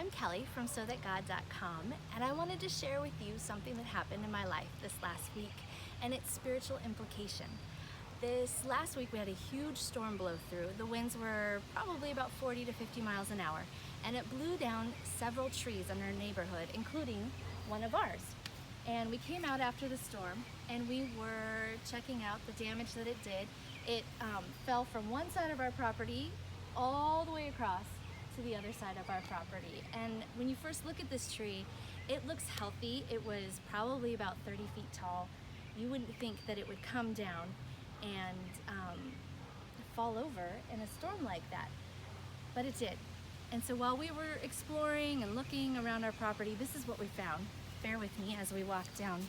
I'm Kelly from SoThatGod.com, and I wanted to share with you something that happened in my life this last week and its spiritual implication. This last week we had a huge storm blow through. The winds were probably about 40 to 50 miles an hour, and it blew down several trees in our neighborhood, including one of ours. And we came out after the storm and we were checking out the damage that it did. It fell from one side of our property all the way across to the other side of our property. And when you first look at this tree, it looks healthy. It was probably about 30 feet tall. You wouldn't think that it would come down and fall over in a storm like that, but it did. And so while we were exploring and looking around our property, this is what we found. Bear with me as we walk down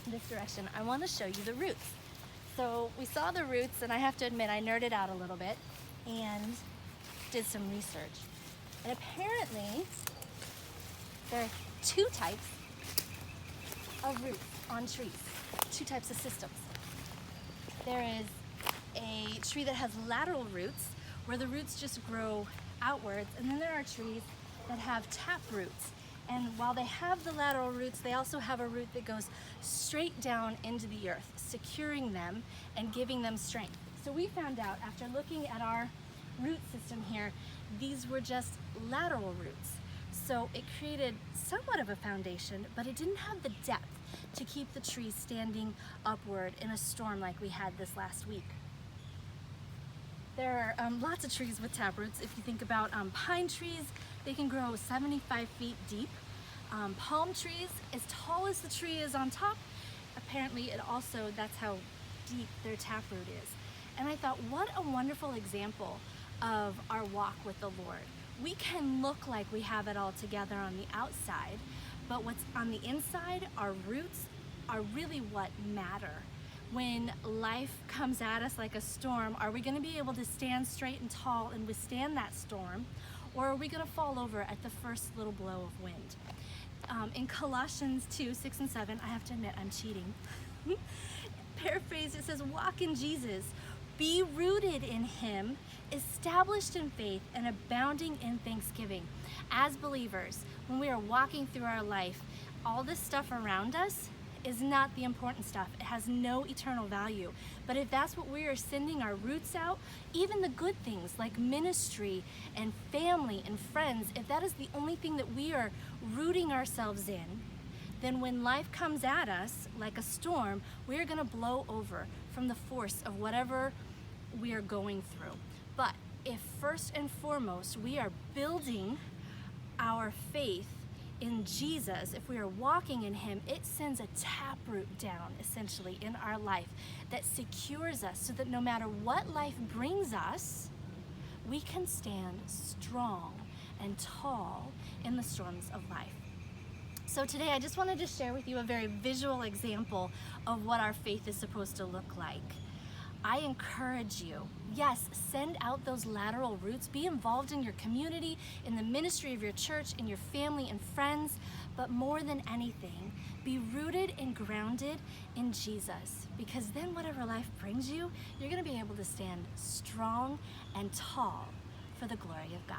this direction. I want to show you the roots. So we saw the roots, and I have to admit I nerded out a little bit and did some research. And apparently there are two types of roots on trees, two types of systems. There is a tree that has lateral roots where the roots just grow outwards, and then there are trees that have tap roots. And while they have the lateral roots, they also have a root that goes straight down into the earth, securing them and giving them strength. So we found out after looking at our root system here, these were just lateral roots. So it created somewhat of a foundation, but it didn't have the depth to keep the tree standing upward in a storm like we had this last week. There are lots of trees with taproots. If you think about pine trees, they can grow 75 feet deep. Palm trees, as tall as the tree is on top, apparently that's how deep their taproot is. And I thought, what a wonderful example of our walk with the Lord. We can look like we have it all together on the outside, but what's on the inside, our roots, are really what matter. When life comes at us like a storm, are we going to be able to stand straight and tall and withstand that storm, or are we going to fall over at the first little blow of wind? In Colossians 2, 6 and 7, I have to admit I'm cheating. Paraphrase, it says, walk in Jesus, be rooted in Him, established in faith, and abounding in thanksgiving. As believers, when we are walking through our life, all this stuff around us is not the important stuff. It has no eternal value. But if that's what we are sending our roots out, even the good things like ministry and family and friends, if that is the only thing that we are rooting ourselves in, then when life comes at us like a storm, we're gonna blow over from the force of whatever we are going through. But if first and foremost we are building our faith in Jesus, if we are walking in Him, it sends a taproot down essentially in our life that secures us so that no matter what life brings us, we can stand strong and tall in the storms of life. So today I just wanted to share with you a very visual example of what our faith is supposed to look like. I encourage you, yes, send out those lateral roots, be involved in your community, in the ministry of your church, in your family and friends, but more than anything, be rooted and grounded in Jesus, because then whatever life brings you, you're gonna be able to stand strong and tall for the glory of God.